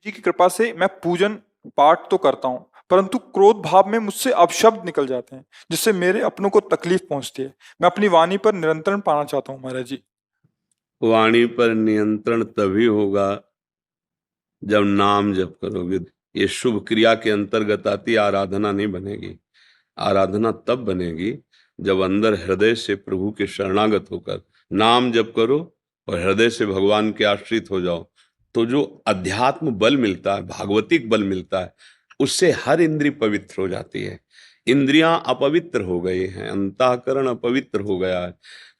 जी की कृपा से मैं पूजन पाठ तो करता हूँ, परंतु क्रोध भाव में मुझसे अपशब्द निकल जाते हैं, जिससे मेरे अपनों को तकलीफ पहुंचती है। मैं अपनी वाणी पर नियंत्रण पाना चाहता हूँ महाराज जी। वाणी पर नियंत्रण तभी होगा जब नाम जप करोगे। ये शुभ क्रिया के अंतर्गत आती आराधना नहीं बनेगी। आराधना तब बनेगी जब अंदर हृदय से प्रभु के शरणागत होकर नाम जप करो और हृदय से भगवान के आश्रित हो जाओ। तो जो अध्यात्म बल मिलता है, भागवतिक बल मिलता है, उससे हर इंद्रिय पवित्र हो जाती है। इंद्रियां अपवित्र हो गई हैं, अंतःकरण अपवित्र हो गया है।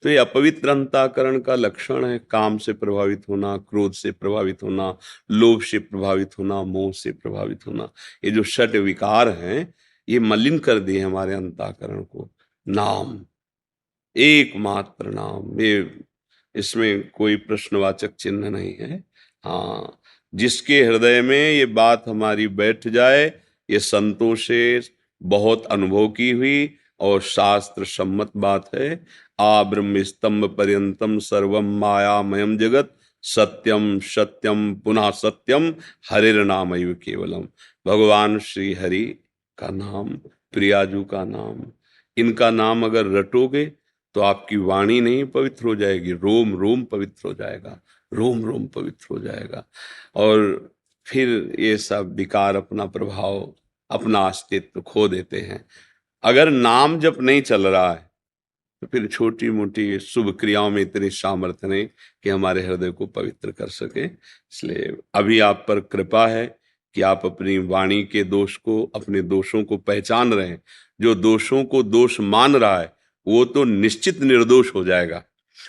तो ये अपवित्र अंतःकरण का लक्षण है काम से प्रभावित होना, क्रोध से प्रभावित होना, लोभ से प्रभावित होना, मोह से प्रभावित होना। ये जो षट विकार हैं, ये मलिन कर दिए हमारे अंतःकरण को। नाम, एकमात्र नाम, ये इसमें कोई प्रश्नवाचक चिन्ह नहीं है। हाँ, जिसके हृदय में ये बात हमारी बैठ जाए, ये संतों से बहुत अनुभव की हुई और शास्त्र सम्मत बात है। आ ब्रह्म स्तंभ पर्यंतम सर्वम मायामयम जगत, सत्यम सत्यम पुनः सत्यम, हरिर नामैव केवलम। भगवान श्री हरि का नाम, प्रियाजू का नाम, इनका नाम अगर रटोगे तो आपकी वाणी नहीं पवित्र हो जाएगी, रोम रोम पवित्र हो जाएगा, रोम रोम पवित्र हो जाएगा। और फिर ये सब विकार अपना प्रभाव, अपना अस्तित्व खो देते हैं। अगर नाम जप नहीं चल रहा है तो फिर छोटी मोटी शुभ क्रियाओं में इतनी सामर्थ्य नहीं कि हमारे हृदय को पवित्र कर सके। इसलिए अभी आप पर कृपा है कि आप अपनी वाणी के दोष को, अपने दोषों को पहचान रहे हैं। जो दोषों को दोष मान रहा है वो तो निश्चित निर्दोष हो जाएगा,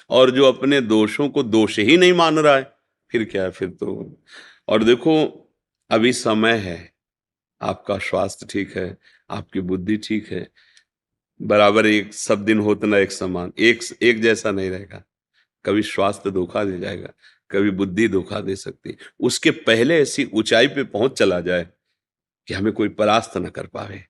और जो अपने दोषों को दोष ही नहीं मान रहा है फिर क्या है, फिर तो। और देखो, अभी समय है, आपका स्वास्थ्य ठीक है, आपकी बुद्धि ठीक है, बराबर एक सब दिन होते ना एक समान, एक जैसा नहीं रहेगा। कभी स्वास्थ्य धोखा दे जाएगा, कभी बुद्धि धोखा दे सकती है। उसके पहले ऐसी ऊंचाई पे पहुंच चला जाए कि हमें कोई परास्त न कर पावे।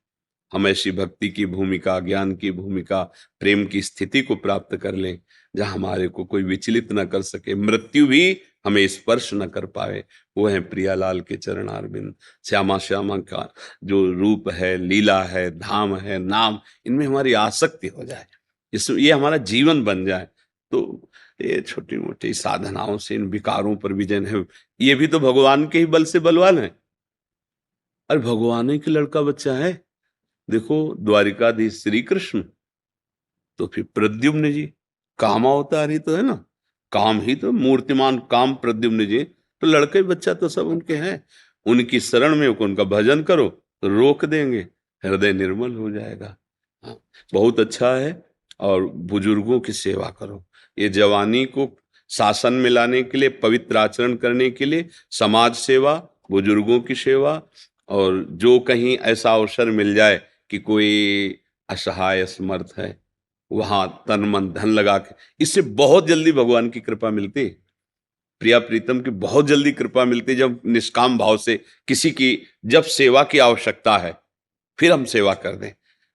हम ऐसी भक्ति की भूमिका, ज्ञान की भूमिका, प्रेम की स्थिति को प्राप्त कर लें जहां हमारे को कोई विचलित न कर सके, मृत्यु भी हमें स्पर्श न कर पाए। वो है प्रियालाल के चरणारविंद। श्यामा श्यामा का जो रूप है, लीला है, धाम है, नाम, इनमें हमारी आसक्ति हो जाए, इस ये हमारा जीवन बन जाए। तो ये छोटी मोटी साधनाओं से इन विकारों पर विजय है। ये भी तो भगवान के ही बल से बलवान है। अरे भगवान ही के लड़का बच्चा है। देखो, द्वारिकाधीश श्री कृष्ण, तो फिर प्रद्युम्न जी कामावतार ही तो है ना, काम ही तो, मूर्तिमान काम प्रद्युम्न जी तो लड़के बच्चा तो सब उनके हैं। उनकी शरण में उनका भजन करो तो रोक देंगे, हृदय निर्मल हो जाएगा। हाँ, बहुत अच्छा है। और बुजुर्गों की सेवा करो। ये जवानी को शासन में लाने के लिए, पवित्र आचरण करने के लिए समाज सेवा, बुजुर्गों की सेवा, और जो कहीं ऐसा अवसर मिल जाए कि कोई असहाय असमर्थ है, वहां तन मन धन लगा के, इससे बहुत जल्दी भगवान की कृपा मिलती है। प्रिया प्रीतम की बहुत जल्दी कृपा मिलती है जब निष्काम भाव से किसी की, जब सेवा की आवश्यकता है फिर हम सेवा कर दें।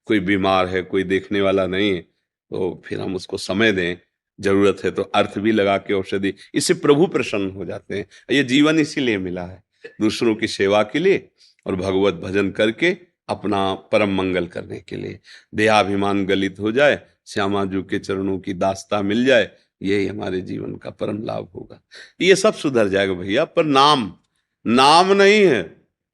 कोई बीमार है, कोई देखने वाला नहीं है, तो फिर हम उसको समय दें, जरूरत है तो अर्थ भी लगा के औषधि, इससे प्रभु प्रसन्न हो जाते हैं। ये जीवन इसीलिए मिला है, दूसरों की सेवा के लिए और भगवत भजन करके अपना परम मंगल करने के लिए। देहाभिमान गलित हो जाए, श्यामा जी के चरणों की दास्ता मिल जाए, यही हमारे जीवन का परम लाभ होगा। ये सब सुधर जाएगा भैया, पर नाम, नाम नहीं है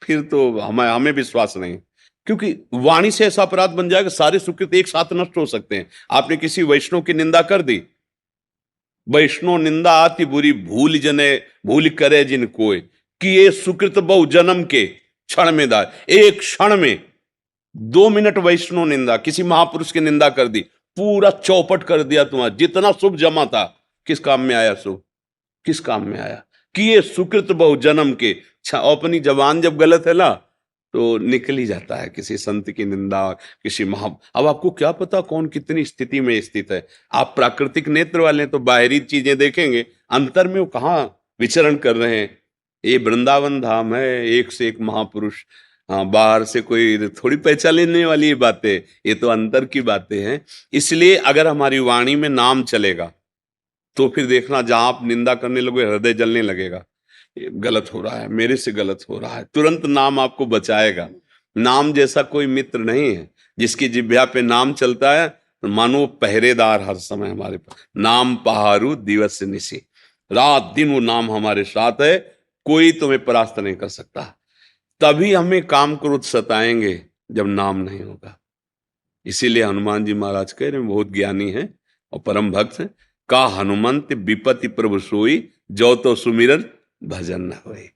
फिर तो हमें विश्वास नहीं। क्योंकि वाणी से ऐसा अपराध बन जाएगा, सारे सुकृत एक साथ नष्ट हो सकते हैं। आपने किसी वैष्णव की निंदा कर दी, वैष्णव निंदा आती बुरी, भूल जने भूल करे जिन कोय, कि ये सुकृत बहु जन्म के क्षण में दाय। एक क्षण में 2 मिनट वैष्णव निंदा, किसी महापुरुष की निंदा कर दी, पूरा चौपट कर दिया तुम्हारा जितना शुभ जमा था। किस काम में आया शुभ, किस काम में आया? कि ये सुकृत बहु जन्म के। अपनी जबान जब गलत है ना तो निकल ही जाता है किसी संत की निंदा, किसी महा। अब आपको क्या पता कौन कितनी स्थिति में स्थित है। आप प्राकृतिक नेत्र वाले हैं तो बाहरी चीजें देखेंगे, अंतर में वो कहाँ विचरण कर रहे हैं। ये वृंदावन धाम है, एक से एक महापुरुष। हाँ, बाहर से कोई थोड़ी पहचान लेने वाली बातें, ये तो अंतर की बातें हैं। इसलिए अगर हमारी वाणी में नाम चलेगा तो फिर देखना, जहां आप निंदा करने लगोगे हृदय जलने लगेगा। गलत हो रहा है, मेरे से गलत हो रहा है, तुरंत नाम आपको बचाएगा। नाम जैसा कोई मित्र नहीं है। जिसकी जिह्वा पे नाम चलता है मानो वो पहरेदार हर समय हमारे पास। नाम पहारू दिवस निशी, रात दिन वो नाम हमारे साथ है, कोई तुम्हें परास्त नहीं कर सकता। तभी हमें काम क्रोध सताएंगे जब नाम नहीं होगा। इसीलिए हनुमान जी महाराज कह रहे हैं, बहुत ज्ञानी हैं और परम भक्त हैं। का हनुमंत विपत्ति प्रभु सोई, जो तो सुमिरन भजन न होए।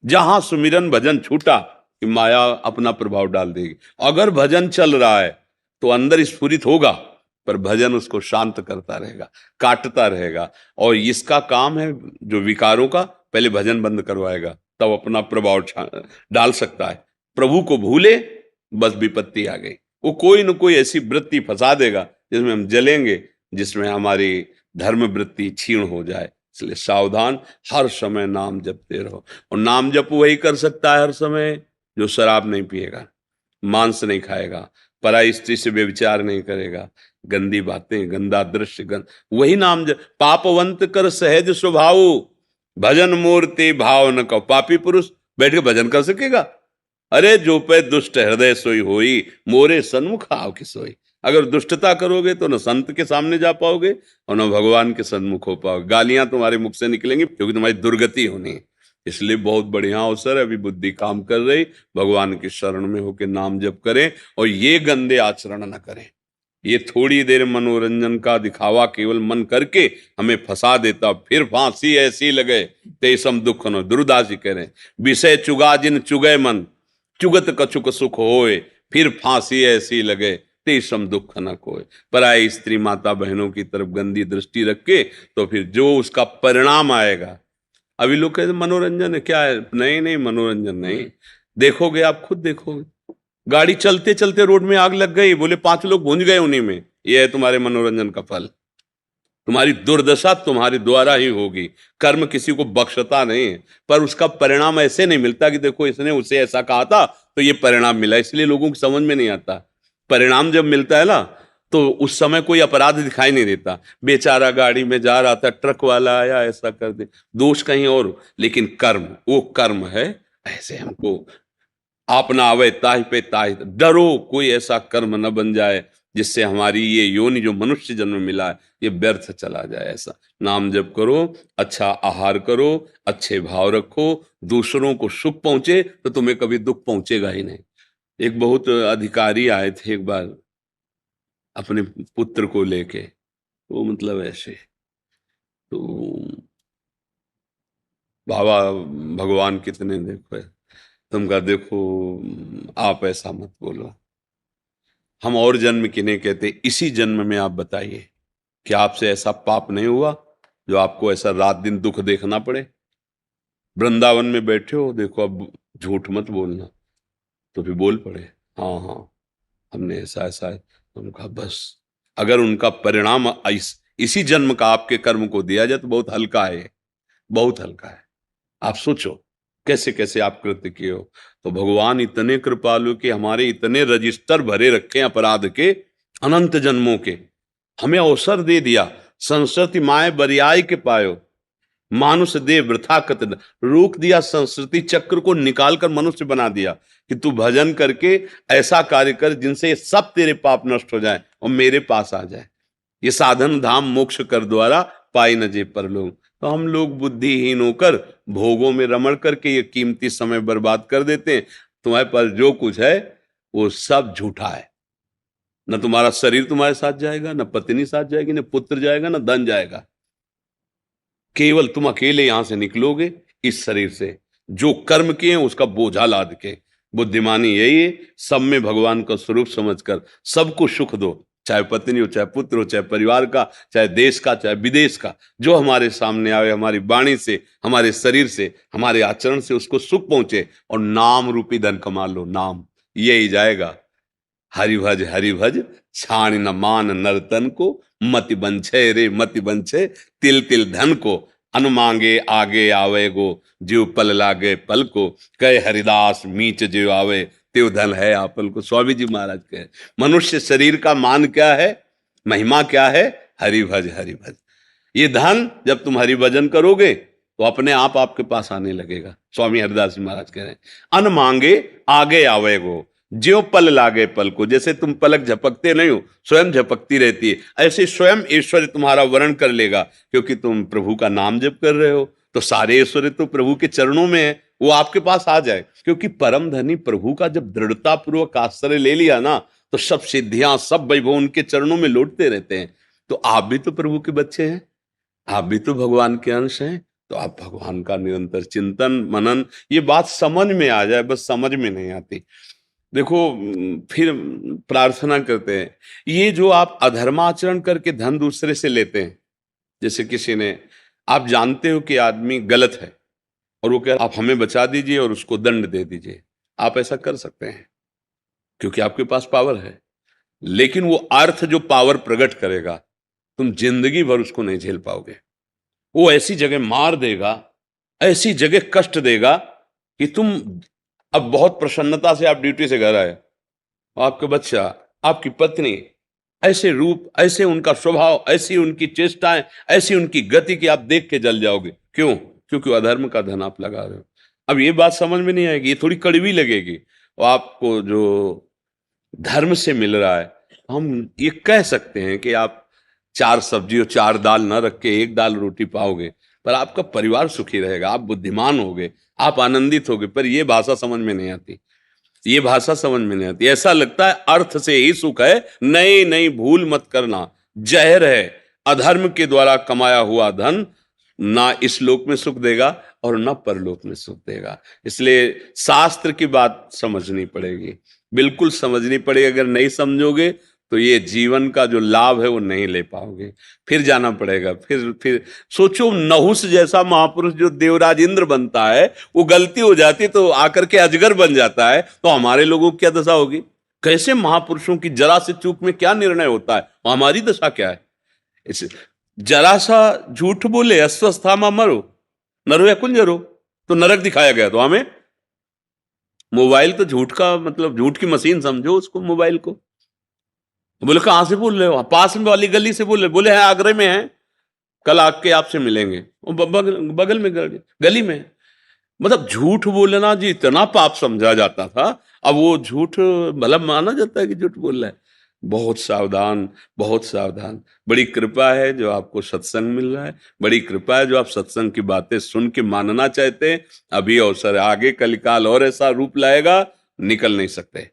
जहां सुमिरन भजन छूटा कि माया अपना प्रभाव डाल देगी। अगर भजन चल रहा है तो अंदर स्फुरित होगा, पर भजन उसको शांत करता रहेगा, काटता रहेगा। और इसका काम है जो विकारों का, पहले भजन बंद करवाएगा, तब अपना प्रभाव डाल सकता है। प्रभु को भूले बस विपत्ति आ गई। वो कोई न कोई ऐसी वृत्ति फंसा देगा जिसमें हम जलेंगे, जिसमें हमारी धर्म वृत्ति क्षीण हो जाए। इसलिए सावधान, हर समय नाम जपते रहो। और नाम जप वही कर सकता है हर समय जो शराब नहीं पिएगा, मांस नहीं खाएगा, पराई स्त्री से व्यभिचार नहीं करेगा, गंदी बातें, गंदा दृश्य, वही नाम जप। पापवंत कर सहज स्वभाव, भजन मूर्ति भाव न कहो। पापी पुरुष बैठ के भजन कर सकेगा? अरे जो पे दुष्ट हृदय सोई होई, मोरे सन्मुख आव की सोई। अगर दुष्टता करोगे तो न संत के सामने जा पाओगे और न भगवान के सन्मुख हो पाओगे। गालियां तुम्हारे मुख से निकलेंगी क्योंकि तुम्हारी दुर्गति होनी है। इसलिए बहुत बढ़िया अवसर है, अभी बुद्धि काम कर रही, भगवान की शरण में होकर नाम जप करें और ये गंदे आचरण न करें। ये थोड़ी देर मनोरंजन का दिखावा केवल मन करके हमें फंसा देता, फिर फांसी ऐसी लगे तेसम दुख न। दुर्दास जी कह रहे हैं, विषय चुगा जिन चुगे मन, चुगत कछुक सुख होए, फिर फांसी ऐसी लगे तेसम दुख न कोय। पराई स्त्री माता बहनों की तरफ गंदी दृष्टि रख के तो फिर जो उसका परिणाम आएगा। अभी लोग कहते मनोरंजन है, क्या है? नहीं नहीं, मनोरंजन नहीं। देखोगे, आप खुद देखोगे, गाड़ी चलते चलते रोड में आग लग गई, बोले 5 लोग भूंज गए उन्हीं में। यह है तुम्हारे मनोरंजन का फल। तुम्हारी दुर्दशा तुम्हारे द्वारा ही होगी। कर्म किसी को बख्शता नहीं है, पर उसका परिणाम ऐसे नहीं मिलता कि देखो इसने उसे ऐसा कहा था तो ये परिणाम मिला। इसलिए लोगों को समझ में नहीं आता। परिणाम जब मिलता है ना तो उस समय कोई अपराध दिखाई नहीं देता। बेचारा गाड़ी में जा रहा था, ट्रक वाला आया, ऐसा कर दे, दोष कहीं और। लेकिन कर्म, वो कर्म है, ऐसे हमको आप ना आवे ताहि पे ताहि। डरो कोई ऐसा कर्म न बन जाए जिससे हमारी ये योनि जो मनुष्य जन्म मिला है ये व्यर्थ चला जाए। ऐसा नाम जप करो, अच्छा आहार करो, अच्छे भाव रखो, दूसरों को सुख पहुंचे तो तुम्हें कभी दुख पहुंचेगा ही नहीं। एक बहुत अधिकारी आए थे एक बार अपने पुत्र को लेके, वो मतलब ऐसे, तो बाबा भगवान कितने देखो है। तुम कहा देखो आप ऐसा मत बोलो, हम और जन्म किन्हें कहते, इसी जन्म में आप बताइए कि आपसे ऐसा पाप नहीं हुआ जो आपको ऐसा रात दिन दुख देखना पड़े। वृंदावन में बैठे हो, देखो अब झूठ मत बोलना। तो फिर बोल पड़े, हाँ हाँ हमने ऐसा ऐसा है। उनका बस अगर उनका परिणाम इसी जन्म का आपके कर्म को दिया जाए तो बहुत हल्का है, बहुत हल्का है। आप सोचो कैसे कैसे आप कृत्य किए हो। तो भगवान इतने कृपालु कि हमारे इतने रजिस्टर भरे रखे अपराध के, अनंत जन्मों के, हमें अवसर दे दिया। संस्कृति माए बरियाई के पायो, मानुष दे वृथा कत, रोक दिया संस्कृति चक्र को, निकालकर मनुष्य बना दिया कि तू भजन करके ऐसा कार्य कर जिनसे सब तेरे पाप नष्ट हो जाए और मेरे पास आ जाए। ये साधन धाम मोक्ष कर द्वारा पाई न जे परलोक। तो हम लोग बुद्धिहीन होकर भोगों में रमण करके ये कीमती समय बर्बाद कर देते हैं। तुम्हारे पास जो कुछ है वो सब झूठा है। न तुम्हारा शरीर तुम्हारे साथ जाएगा, न पत्नी साथ जाएगी, न पुत्र जाएगा, न धन जाएगा। केवल तुम अकेले यहां से निकलोगे इस शरीर से, जो कर्म किए हैं उसका बोझा लाद के। बुद्धिमानी यही है, सब में भगवान का स्वरूप समझकर सबको सुख दो, चाहे पत्नी हो, चाहे पुत्र हो, चाहे परिवार का, चाहे देश का, चाहे विदेश का। जो हमारे सामने आवे, हमारी वाणी से, हमारे शरीर से, हमारे आचरण से उसको सुख पहुंचे। और नाम रूपी धन कमा लो, नाम यही जाएगा। हरि भज छाण न मान नर्तन को, मति बंछे रे मति बंछे, तिल तिल धन को, अनुमांगे आगे आवे गो, जीव पल लागे पल को, कहे हरिदास मीच जीव आवे, त्यो धन है आपल को। स्वामी जी महाराज कहे मनुष्य शरीर का मान क्या है, महिमा क्या है? हरि भज हरि भज। ये धन जब तुम हरि भजन करोगे तो अपने आप आपके पास आने लगेगा। स्वामी हरिदास जी महाराज कह रहे हैं, अन मांगे आगे आवेगो, ज्यों पल लागे पल को। जैसे तुम पलक झपकते नहीं हो, स्वयं झपकती रहती है, ऐसे स्वयं ऐश्वर्य तुम्हारा वर्ण कर लेगा। क्योंकि तुम प्रभु का नाम जप कर रहे हो, तो सारे ऐश्वर्य तो प्रभु के चरणों में है, वो आपके पास आ जाए। क्योंकि परम धनी प्रभु का जब दृढ़ता पूर्वक आश्रय ले लिया ना, तो सब सिद्धियां, सब वैभव उनके चरणों में लौटते रहते हैं। तो आप भी तो प्रभु के बच्चे हैं, आप भी तो भगवान के अंश हैं। तो आप भगवान का निरंतर चिंतन मनन, ये बात समझ में आ जाए, बस समझ में नहीं आती। देखो, फिर प्रार्थना करते हैं, ये जो आप अधर्माचरण करके धन दूसरे से लेते हैं, जैसे किसी ने, आप जानते हो कि आदमी गलत है और वो कह, आप हमें बचा दीजिए और उसको दंड दे दीजिए, आप ऐसा कर सकते हैं क्योंकि आपके पास पावर है। लेकिन वो अर्थ जो पावर प्रकट करेगा, तुम जिंदगी भर उसको नहीं झेल पाओगे। वो ऐसी जगह मार देगा, ऐसी जगह कष्ट देगा कि तुम, अब बहुत प्रसन्नता से आप ड्यूटी से घर आए, आपका बच्चा, आपकी पत्नी, ऐसे रूप, ऐसे उनका स्वभाव, ऐसी उनकी चेष्टाएं, ऐसी उनकी गति कि आप देख के जल जाओगे। क्यों? क्योंकि अधर्म का धन आप लगा रहे हो। अब ये बात समझ में नहीं आएगी, ये थोड़ी कड़वी लगेगी। और आपको जो धर्म से मिल रहा है, हम ये कह सकते हैं कि आप 4 सब्जी और 4 दाल न रख के 1 दाल रोटी पाओगे, पर आपका परिवार सुखी रहेगा, आप बुद्धिमान होगे, आप आनंदित होगे। पर यह भाषा समझ में नहीं आती, ये भाषा समझ में नहीं आती। ऐसा लगता है अर्थ से ही सुख है। नहीं नहीं, भूल मत करना, जहर है। अधर्म के द्वारा कमाया हुआ धन ना इस लोक में सुख देगा और ना परलोक में सुख देगा। इसलिए शास्त्र की बात समझनी पड़ेगी, बिल्कुल समझनी पड़ेगी। अगर नहीं समझोगे तो ये जीवन का जो लाभ है वो नहीं ले पाओगे। फिर जाना पड़ेगा, फिर सोचो, नहुस जैसा महापुरुष जो देवराज इंद्र बनता है, वो गलती हो जाती तो आकर के अजगर बन जाता है, तो हमारे लोगों की क्या दशा होगी? कैसे महापुरुषों की जरा से चूक में क्या निर्णय होता है, हमारी दशा क्या है? इसे जरा सा झूठ बोले, अस्वस्थामा मरो, नरो या कुंजरो, तो नरक दिखाया गया। तो हमें मोबाइल तो झूठ का मतलब, झूठ की मशीन समझो उसको, मोबाइल को। बोले कहां से बोल रहे हो? पास में वाली गली से बोल रहे? बोले हैं आगरे में हैं, कल आके आपसे मिलेंगे। बगल में गली में। मतलब झूठ बोलना जी इतना पाप समझा जाता था, अब वो झूठ भला माना जाता है कि झूठ बोल रहा है। बहुत सावधान, बहुत सावधान। बड़ी कृपा है जो आपको सत्संग मिल रहा है, बड़ी कृपा है जो आप सत्संग की बातें सुन के मानना चाहते हैं। अभी अवसर है, आगे कलिकाल और ऐसा रूप लाएगा, निकल नहीं सकते,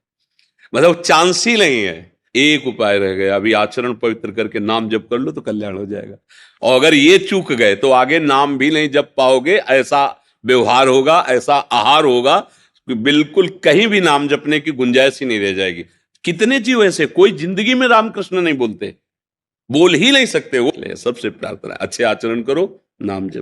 मतलब चांस ही नहीं है। एक उपाय रह गया, अभी आचरण पवित्र करके नाम जप कर लो तो कल्याण हो जाएगा। और अगर ये चूक गए तो आगे नाम भी नहीं जप पाओगे। ऐसा व्यवहार होगा, ऐसा आहार होगा कि बिल्कुल कहीं भी नाम जपने की गुंजाइश ही नहीं रह जाएगी। कितने जीव ऐसे, कोई जिंदगी में रामकृष्ण नहीं बोलते, बोल ही नहीं सकते। वो सबसे प्रार्थना है, अच्छे आचरण करो, नाम जप।